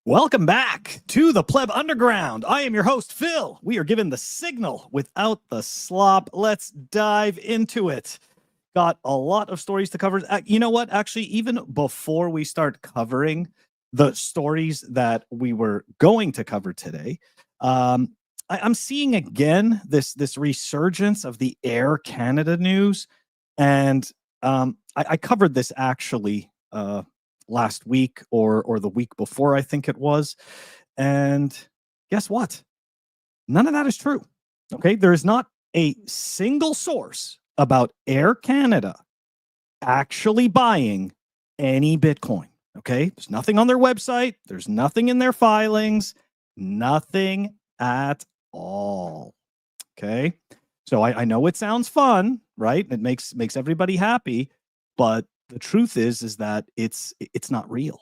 Welcome back to the Pleb Underground. I am your host, Phil. We are given the signal without the slop. Let's dive into it. Got a lot of stories to cover. You know what? Actually, even before we start covering the stories that we were going to cover today, I'm seeing again this resurgence of the Air Canada news. And I covered this actually last week or the week before, I think it was. And guess what? None of that is true. Okay. There is not a single source about Air Canada actually buying any Bitcoin. Okay. There's nothing on their website. There's nothing in their filings, nothing at all. Okay. So I know it sounds fun, right? It makes everybody happy, but the truth is that it's not real.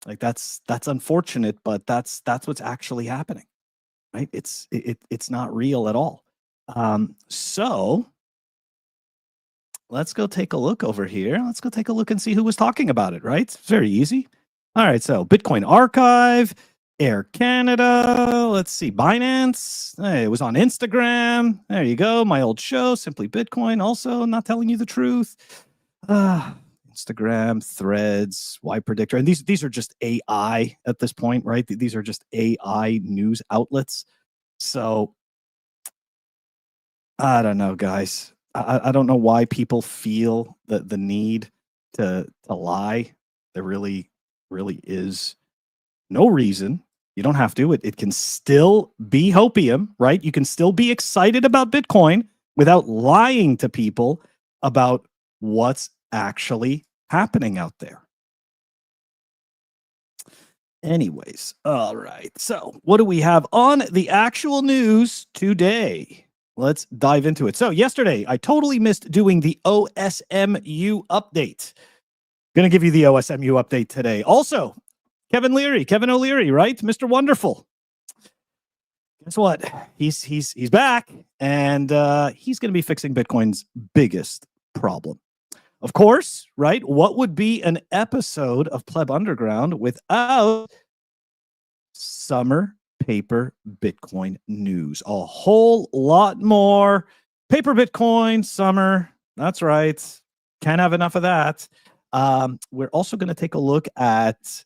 Like that's unfortunate, but that's what's actually happening, right? It's not real at all. So let's go take a look over here. Let's go take a look and see who was talking about it, right? It's very easy. All right, so Bitcoin Archive, Air Canada, let's see, Binance. Hey, it was on Instagram. There you go. My old show, Simply Bitcoin, also not telling you the truth. Instagram, Threads, Y Predictor, and these are just AI at this point, right? These are just AI news outlets. So I don't know, guys. I don't know why people feel the need to lie. There really is no reason. You don't have to. It can still be hopium, right? You can still be excited about Bitcoin without lying to people about what's actually happening out there. Anyways, all right. So what do we have on the actual news today? Let's dive into it. So yesterday, I totally missed doing the OSMU update. Going to give you the OSMU update today. Also, Kevin O'Leary, right? Mr. Wonderful. Guess what? He's back, and he's going to be fixing Bitcoin's biggest problem. Of course, right? What would be an episode of Pleb Underground without summer paper Bitcoin news? A whole lot more paper Bitcoin summer. That's right. Can't have enough of that. We're also going to take a look at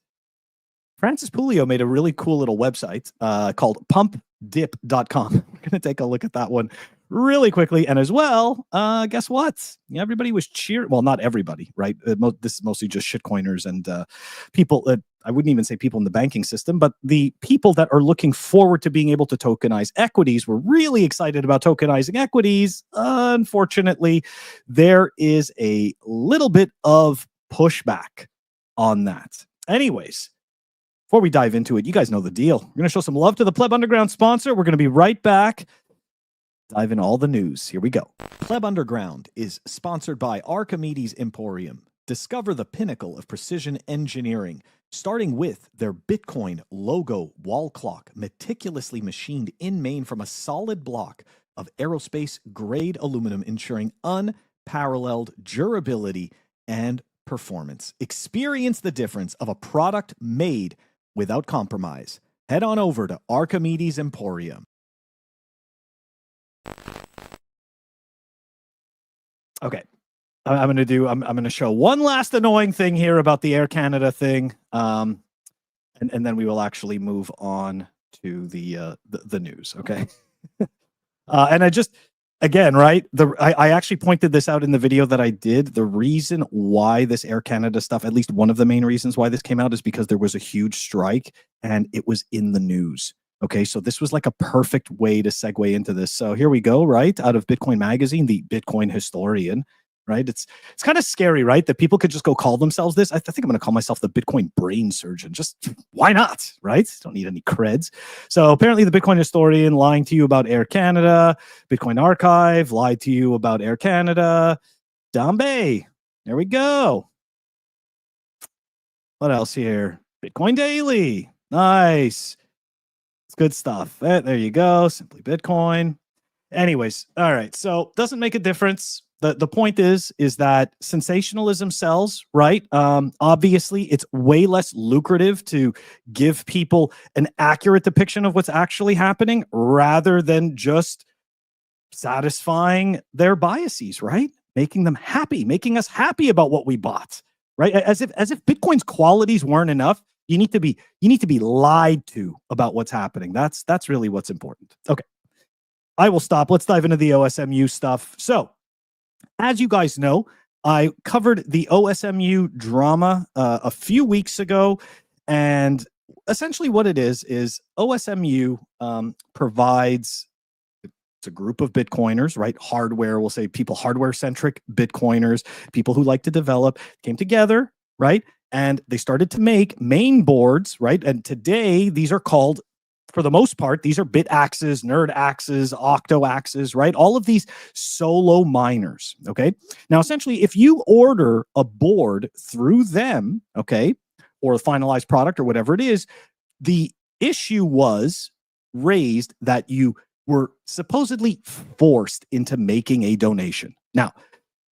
Francis Pulio made a really cool little website called pumpdip.com. We're going to take a look at that one really quickly. And as well, guess what? Everybody was cheering. Well, not everybody, right? This is mostly just shitcoiners and people that I wouldn't even say people in the banking system, but the people that are looking forward to being able to tokenize equities were really excited about tokenizing equities. Unfortunately, there is a little bit of pushback on that. Anyways, before we dive into it, you guys know the deal. We're going to show some love to the Pleb Underground sponsor. We're going to be right back. Dive in all the news. Here we go. Pleb Underground is sponsored by Archimedes Emporium. Discover the pinnacle of precision engineering, starting with their Bitcoin logo wall clock, meticulously machined in Maine from a solid block of aerospace-grade aluminum, ensuring unparalleled durability and performance. Experience the difference of a product made without compromise. Head on over to Archimedes Emporium. Okay, I'm going to show one last annoying thing here about the Air Canada thing, and then we will actually move on to the news. Okay, and again, right? I actually pointed this out in the video that I did. The reason why this Air Canada stuff, at least one of the main reasons why this came out, is because there was a huge strike and it was in the news. Okay, so this was like a perfect way to segue into this. So here we go, right? Out of Bitcoin Magazine, the Bitcoin historian, right? It's kind of scary, right? That people could just go call themselves this. I think I'm going to call myself the Bitcoin brain surgeon. Just why not, right? Don't need any creds. So apparently the Bitcoin historian lying to you about Air Canada, Bitcoin Archive lied to you about Air Canada, Dambe. There we go. What else here? Bitcoin Daily. Nice. It's good stuff. There you go. Simply Bitcoin. Anyways, all right. So doesn't make a difference. The point is that sensationalism sells, right? Obviously, it's way less lucrative to give people an accurate depiction of what's actually happening rather than just satisfying their biases, right? Making them happy, making us happy about what we bought, right? As if Bitcoin's qualities weren't enough. You need to be lied to about what's happening. That's really what's important. Okay. I will stop. Let's dive into the OSMU stuff. So, as you guys know, I covered the OSMU drama a few weeks ago, and essentially what it is OSMU provides, it's a group of Bitcoiners, right? Hardware, we'll say people, hardware-centric Bitcoiners, people who like to develop, came together, right? And they started to make main boards, right? And today, these are called, for the most part, these are bit axes, nerd axes, octo axes, right? All of these solo miners, okay? Now, essentially, if you order a board through them, okay, or a finalized product or whatever it is, the issue was raised that you were supposedly forced into making a donation. Now,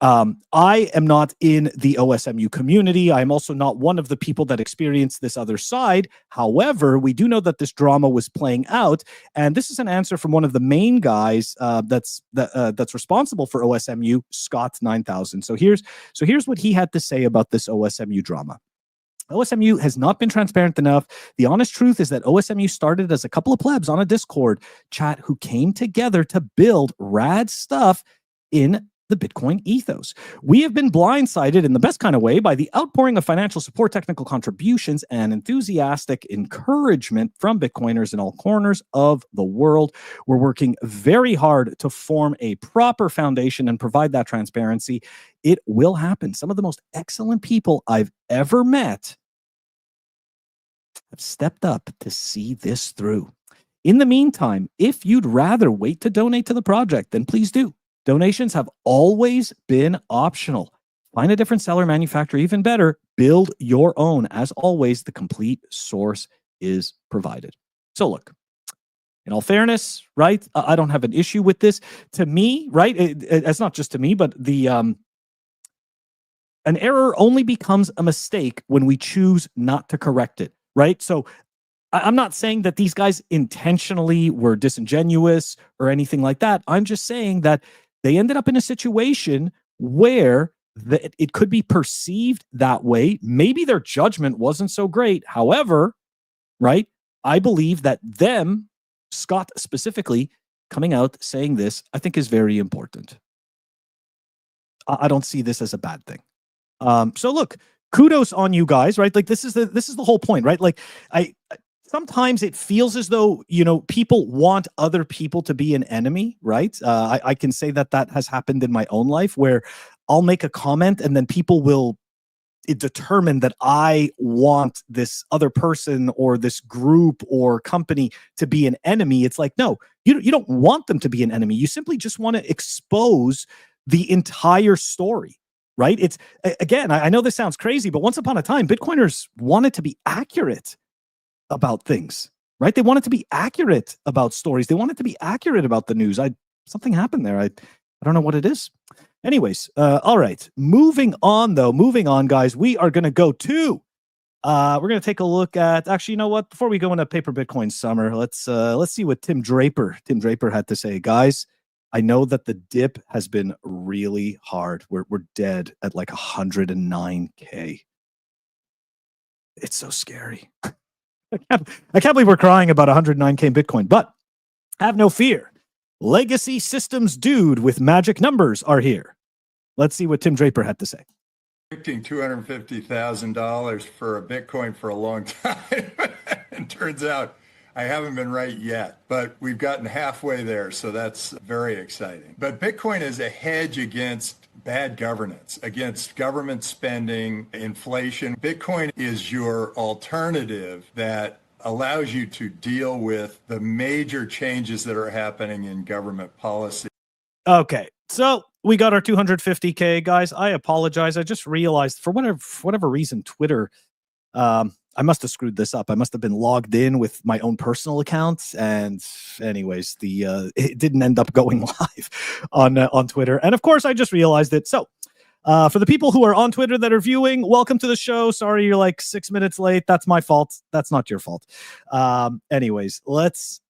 I am not in the OSMU community. I'm also not one of the people that experienced this other side. However, we do know that this drama was playing out, and this is an answer from one of the main guys that's responsible for OSMU, Scott 9000. So here's what he had to say about this OSMU drama. OSMU has not been transparent enough. The honest truth is that OSMU started as a couple of plebs on a Discord chat who came together to build rad stuff in the Bitcoin ethos. We have been blindsided in the best kind of way by the outpouring of financial support, technical contributions, and enthusiastic encouragement from Bitcoiners in all corners of the world. We're working very hard to form a proper foundation and provide that transparency. It will happen. Some of the most excellent people I've ever met have stepped up to see this through. In the meantime, if you'd rather wait to donate to the project, then please do. Donations have always been optional. Find a different seller, manufacturer, even better, build your own. As always, the complete source is provided. So look, in all fairness, right, I don't have an issue with this. To me, right, it's not just to me, but an error only becomes a mistake when we choose not to correct it, right? So I'm not saying that these guys intentionally were disingenuous or anything like that. I'm just saying that they ended up in a situation where it could be perceived that way. Maybe their judgment wasn't so great. However, right, I believe that them, Scott specifically, coming out saying this, I think is very important. I don't see this as a bad thing. So look, kudos on you guys, right? Like this is the whole point, right? Like sometimes it feels as though, you know, people want other people to be an enemy, right? I can say that has happened in my own life where I'll make a comment and then people will determine that I want this other person or this group or company to be an enemy. It's like, no, you don't want them to be an enemy. You simply just want to expose the entire story, right? It's, again, I know this sounds crazy, but once upon a time, Bitcoiners wanted to be accurate about things, right? They wanted to be accurate about stories. They wanted to be accurate about the news. Something happened there. I don't know what it is. Anyways, all right. Moving on, guys. We are going to go to, we're going to take a look at, actually, you know what? Before we go into Paper Bitcoin Summer, let's see what Tim Draper had to say. Guys, I know that the dip has been really hard. We're dead at like 109K. It's so scary. I can't believe we're crying about 109K in Bitcoin, but have no fear. legacy systems dude with magic numbers are here. Let's see what Tim Draper had to say. Predicting $250,000 for a Bitcoin for a long time. And turns out I haven't been right yet, but we've gotten halfway there, so that's very exciting. But Bitcoin is a hedge against bad governance, against government spending, inflation. Bitcoin is your alternative that allows you to deal with the major changes that are happening in government policy. Okay, so we got our 250K, guys. I apologize. I just realized for whatever reason, Twitter, I must have screwed this up. I must have been logged in with my own personal account, and anyways, it didn't end up going live on Twitter. And of course, I just realized it. So, for the people who are on Twitter that are viewing, welcome to the show. Sorry you're like 6 minutes late. That's my fault. That's not your fault. Anyways, let's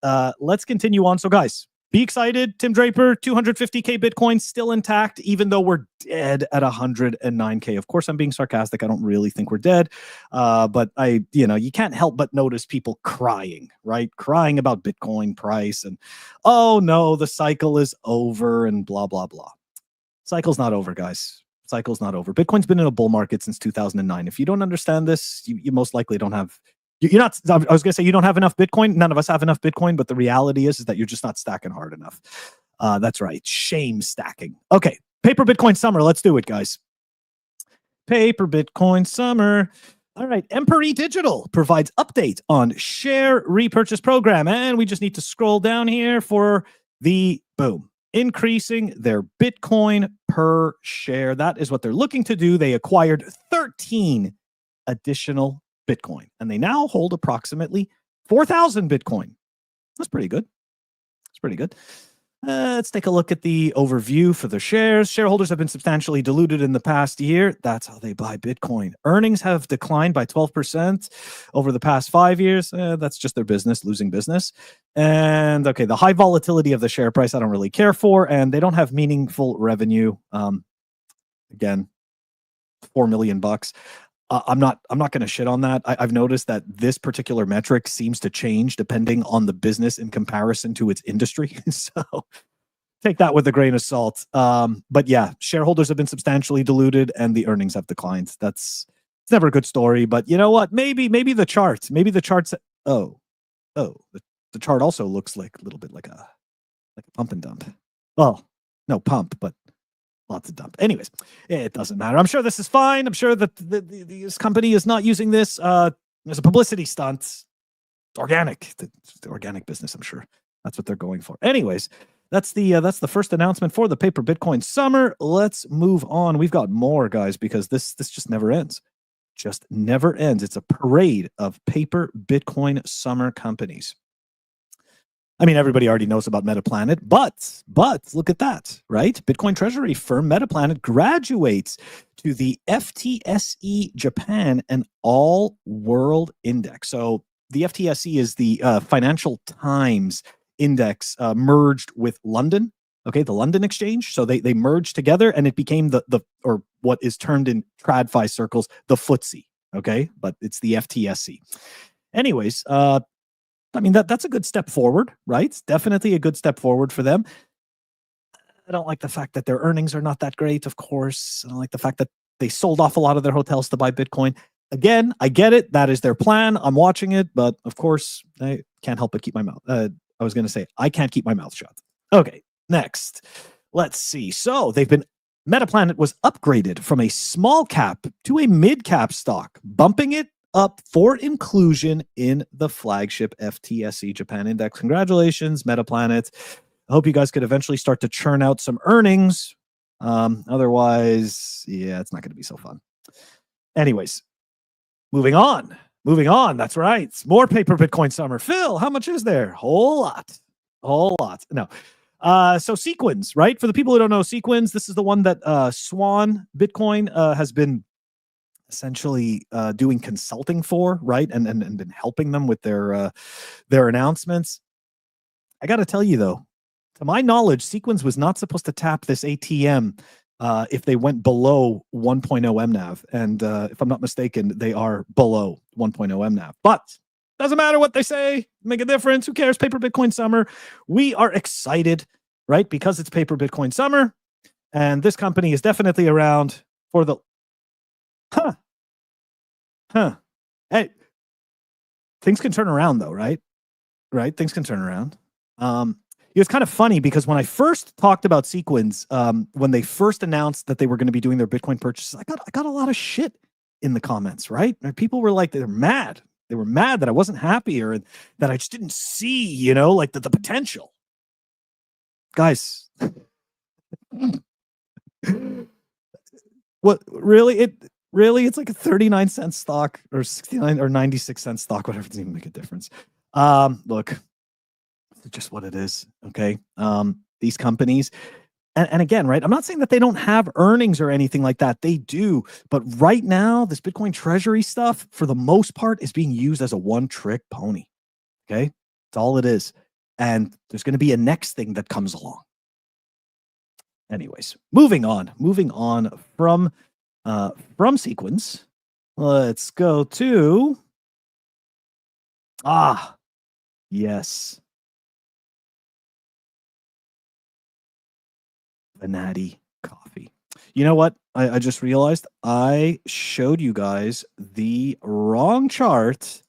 continue on. So, guys, be excited. Tim Draper, 250K Bitcoin still intact, even though we're dead at 109K. Of course, I'm being sarcastic. I don't really think we're dead. But you can't help but notice people crying, right? Crying about Bitcoin price and, oh no, the cycle is over and blah, blah, blah. Cycle's not over, guys. Cycle's not over. Bitcoin's been in a bull market since 2009. If you don't understand this, you most likely don't have... You're not. I was gonna say you don't have enough Bitcoin. None of us have enough Bitcoin, but the reality is that you're just not stacking hard enough. That's right. Shame stacking. Okay, Paper Bitcoin Summer. Let's do it, guys. Paper Bitcoin Summer. All right. Emperor Digital provides update on share repurchase program, and we just need to scroll down here for the boom. Increasing their Bitcoin per share. That is what they're looking to do. They acquired 13 additional Bitcoin, and they now hold approximately 4,000 Bitcoin. That's pretty good. That's pretty good. Let's take a look at the overview for the shares. Shareholders have been substantially diluted in the past year. That's how they buy Bitcoin. Earnings have declined by 12% over the past 5 years. That's just their business, losing business. And okay, the high volatility of the share price, I don't really care for, and they don't have meaningful revenue. Again, $4 million. I'm not going to shit on that. I've noticed that this particular metric seems to change depending on the business in comparison to its industry. So take that with a grain of salt. But yeah, shareholders have been substantially diluted and the earnings have declined. It's never a good story, but you know what? Maybe the charts, the chart also looks like a little bit like a pump and dump. Well, no pump, but lots of dump. Anyways, it doesn't matter. I'm sure this is fine. I'm sure that this company is not using this as a publicity stunt. It's organic. The organic business, I'm sure. That's what they're going for. Anyways, that's the first announcement for the Paper Bitcoin Summer. Let's move on. We've got more, guys, because this just never ends. Just never ends. It's a parade of Paper Bitcoin Summer companies. I mean, everybody already knows about Metaplanet, but look at that, right? Bitcoin treasury firm Metaplanet graduates to the FTSE Japan and All World Index. So the FTSE is the Financial Times Index merged with London, okay, the London Exchange. So they merged together and it became or what is termed in TradFi circles, the FTSE, okay? But it's the FTSE. Anyways, I mean, that's a good step forward, right? It's definitely a good step forward for them. I don't like the fact that their earnings are not that great, of course. I don't like the fact that they sold off a lot of their hotels to buy Bitcoin. Again, I get it. That is their plan. I'm watching it, but of course, I can't help but keep my mouth. I was going to say, I can't keep my mouth shut. Okay, next. Let's see. So Metaplanet was upgraded from a small cap to a mid cap stock, bumping it up for inclusion in the flagship FTSE Japan Index. Congratulations, Metaplanet. I hope you guys could eventually start to churn out some earnings. Otherwise, yeah, it's not going to be so fun. Anyways, moving on. That's right. More Paper Bitcoin Summer. Phil, how much is there? Whole lot. No. So Sequins, right? For the people who don't know Sequins, this is the one that Swan Bitcoin has been essentially doing consulting for, right? And been helping them with their announcements. I got to tell you though, to my knowledge, Sequins was not supposed to tap this ATM if they went below 1.0 MNAV. And if I'm not mistaken, they are below 1.0 MNAV. But doesn't matter what they say, make a difference. Who cares? Paper Bitcoin Summer. We are excited right? Because it's paper Bitcoin summer, and this company is definitely around for the, hey, things can turn around though, right? Right? Things can turn around. It was kind of funny because when I first talked about Sequins, when they first announced that they were going to be doing their Bitcoin purchases, I got a lot of shit in the comments, right? And people were like, they're mad. They were mad that I wasn't happy or that I just didn't see, you know, like the potential. Guys, what really? It's like a 39-cent stock or 69 or 96-cent stock, whatever, doesn't even make a difference. Look, it's just what it is. Okay. These companies, and again, right, I'm not saying that they don't have earnings or anything like that. They do. But right now, this Bitcoin treasury stuff, for the most part, is being used as a one-trick pony. Okay. That's all it is. And there's going to be a next thing that comes along. Anyways, moving on from Sequins. Let's go to, yes, Vanatti coffee. You know what? I just realized I showed you guys the wrong chart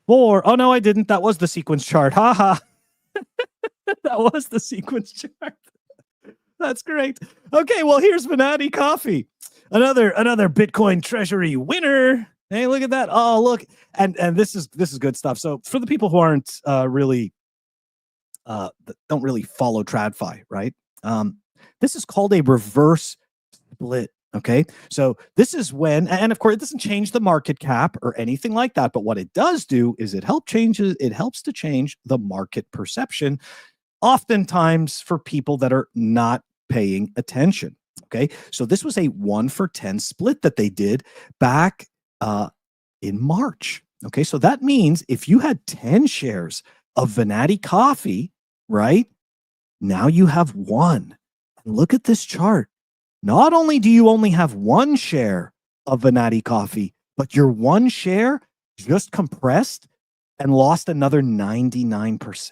for, oh no, I didn't. That was the sequence chart. Haha. That was the sequence chart. That's great. Okay, well, here's Vanatti coffee. Another Bitcoin treasury winner. Hey, look at that. Oh, look. And this is good stuff. So for the people who aren't really don't really follow TradFi, right? This is called a reverse split. Okay, so this is when, and of course, it doesn't change the market cap or anything like that. But what it does do is it helps to change the market perception, oftentimes for people that are not paying attention. Okay, so this was a 1-for-10 split that they did back in March. Okay, so that means if you had 10 shares of Vanatti coffee, right, now you have one. And look at this chart. Not only do you only have one share of Vanatti coffee, but your one share just compressed and lost another 99%.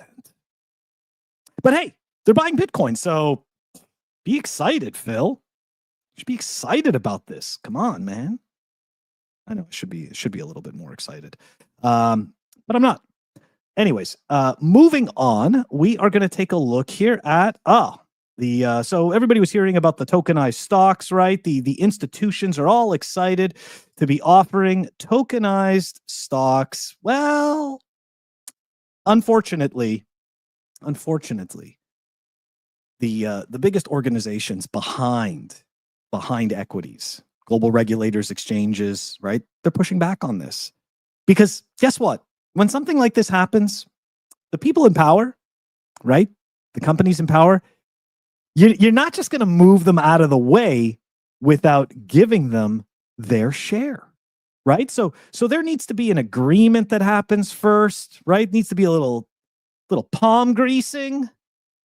But hey, they're buying Bitcoin, so be excited, Phil. You should be excited about this. Come on, man. I know it should be a little bit more excited, but I'm not. Anyways, moving on, we are going to take a look here at so everybody was hearing about the tokenized stocks, right? The institutions are all excited to be offering tokenized stocks. Well, unfortunately, the biggest organizations behind equities, global regulators, exchanges, right? They're pushing back on this because guess what? When something like this happens, the people in power, right? The companies in power, you're not just going to move them out of the way without giving them their share, right? So there needs to be an agreement that happens first, right? Needs to be a little palm greasing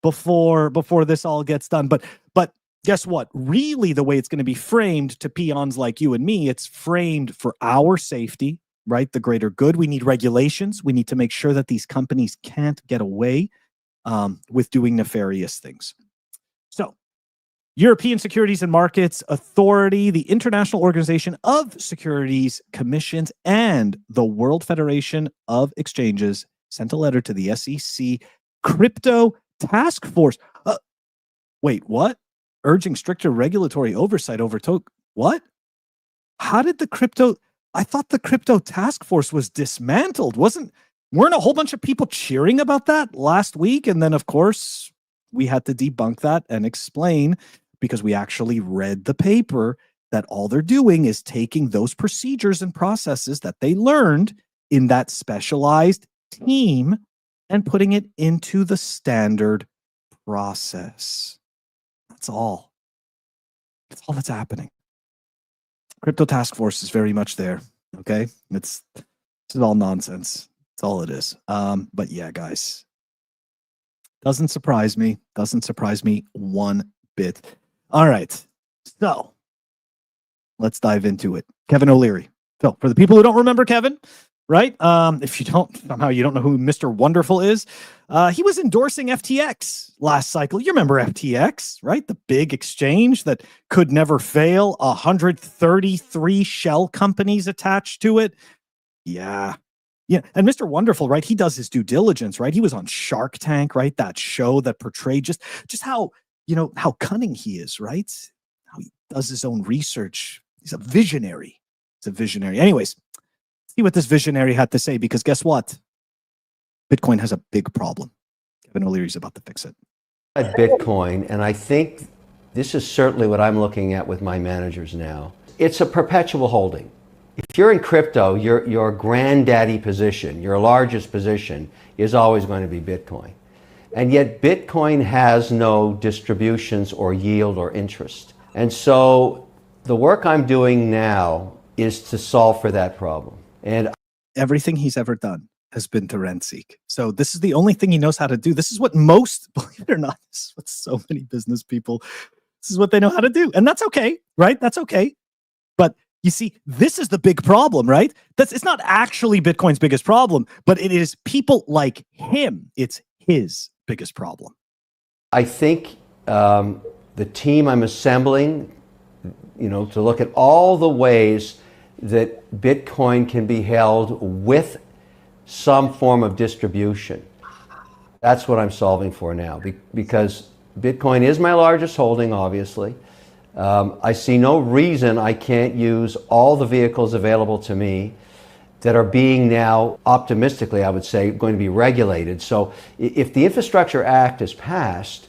before this all gets done. But guess what? Really, the way it's going to be framed to peons like you and me, it's framed for our safety, right? The greater good. We need regulations. We need to make sure that these companies can't get away with doing nefarious things. So, European Securities and Markets Authority, the International Organization of Securities Commissions, and the World Federation of Exchanges sent a letter to the SEC Crypto Task Force. Wait, what? Urging stricter regulatory oversight over what? How did I thought the Crypto Task Force was dismantled. Weren't a whole bunch of people cheering about that last week? And then, of course, we had to debunk that and explain, because we actually read the paper, that all they're doing is taking those procedures and processes that they learned in that specialized team and putting it into the standard process. That's all. That's all that's happening. Crypto Task Force is very much there. Okay, this is all nonsense. That's all it is. But yeah, guys, doesn't surprise me. Doesn't surprise me one bit. All right, so let's dive into it. Kevin O'Leary. So for the people who don't remember Kevin, right? If you don't, somehow you don't know who Mr. Wonderful is, he was endorsing FTX last cycle. You remember FTX, right? The big exchange that could never fail, 133 shell companies attached to it. Yeah. Yeah. And Mr. Wonderful, right? He does his due diligence, right? He was on Shark Tank, right? That show that portrayed just how, how cunning he is, right? How he does his own research. He's a visionary. He's a visionary. Anyways, see what this visionary had to say, because guess what? Bitcoin has a big problem. Kevin O'Leary's about to fix it. At Bitcoin, and I think this is certainly what I'm looking at with my managers now. It's a perpetual holding. If you're in crypto, your granddaddy position, your largest position is always going to be Bitcoin. And yet Bitcoin has no distributions or yield or interest. And so the work I'm doing now is to solve for that problem. And everything he's ever done has been to rent seek. So this is the only thing he knows how to do. This is what most, believe it or not, this is what so many business people, this is what they know how to do. And that's okay, right? That's okay. But you see, this is the big problem, right? It's not actually Bitcoin's biggest problem, but it is people like him. It's his biggest problem. I think the team I'm assembling, to look at all the ways that Bitcoin can be held with some form of distribution. That's what I'm solving for now, because Bitcoin is my largest holding, obviously. I see no reason I can't use all the vehicles available to me that are being now, optimistically, I would say, going to be regulated. So if the Infrastructure Act is passed,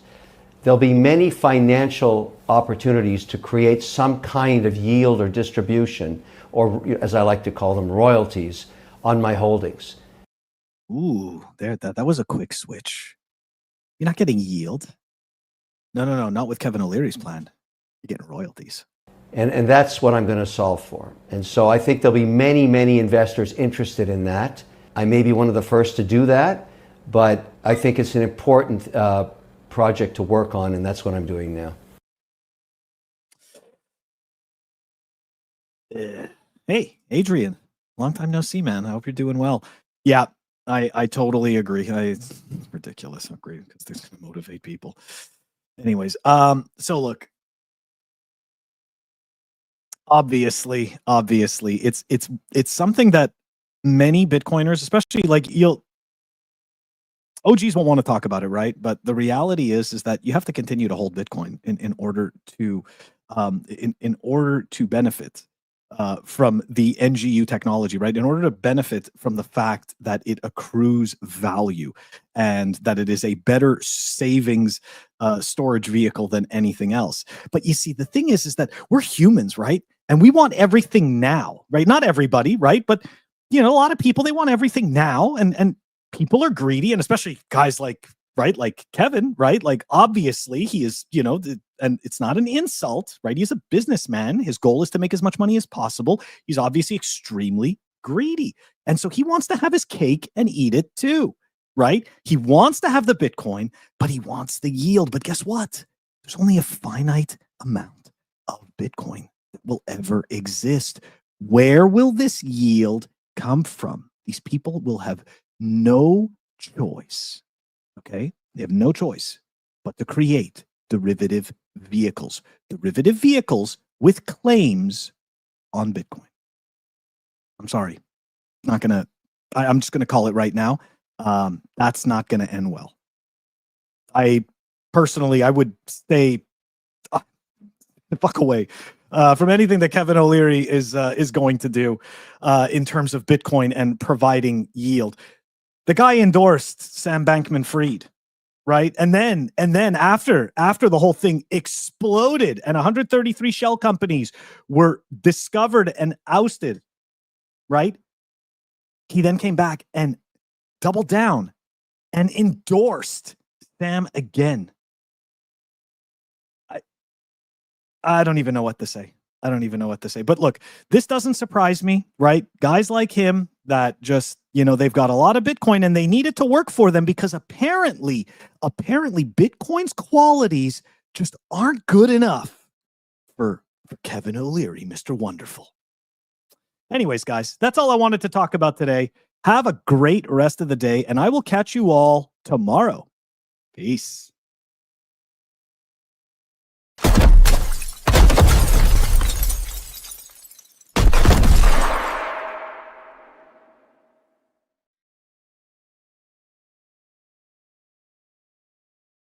there'll be many financial opportunities to create some kind of yield or distribution, or as I like to call them, royalties on my holdings. Ooh, that was a quick switch. You're not getting yield. No, not with Kevin O'Leary's plan. You're getting royalties. And that's what I'm going to solve for. And so I think there'll be many, many investors interested in that. I may be one of the first to do that, but I think it's an important project to work on, and that's what I'm doing now. Hey, Adrian, long time no see, man. I hope you're doing well. Yeah, I totally agree. It's ridiculous. I'm great because they're going to motivate people. Anyways, so look, obviously, it's something that many Bitcoiners, especially like OGs won't want to talk about it, right? But the reality is that you have to continue to hold Bitcoin in order to in order to benefit from the NGU technology, right? In order to benefit from the fact that it accrues value and that it is a better savings storage vehicle than anything else. But you see, the thing is that we're humans, right? And we want everything now, right? Not everybody, right? But a lot of people, they want everything now, and people are greedy, and especially guys like, right, like Kevin, right? Like, obviously he is, and it's not an insult, right? He's a businessman. His goal is to make as much money as possible. He's obviously extremely greedy. And so he wants to have his cake and eat it too, right? He wants to have the Bitcoin, but he wants the yield. But guess what? There's only a finite amount of Bitcoin that will ever exist. Where will this yield come from? These people will have no choice. Okay? They have no choice but to create derivative vehicles with claims on Bitcoin. I'm sorry. I'm just going to call it right now. That's not going to end well. I would stay fuck away from anything that Kevin O'Leary is going to do in terms of Bitcoin and providing yield. The guy endorsed Sam Bankman-Fried, right? And then after the whole thing exploded and 133 shell companies were discovered and ousted, right? He then came back and doubled down and endorsed Sam again. I don't even know what to say. But look, this doesn't surprise me, right? Guys like him that just, they've got a lot of Bitcoin and they need it to work for them because apparently Bitcoin's qualities just aren't good enough for Kevin O'Leary, Mr. Wonderful. Anyways, guys, that's all I wanted to talk about today. Have a great rest of the day, and I will catch you all tomorrow. Peace.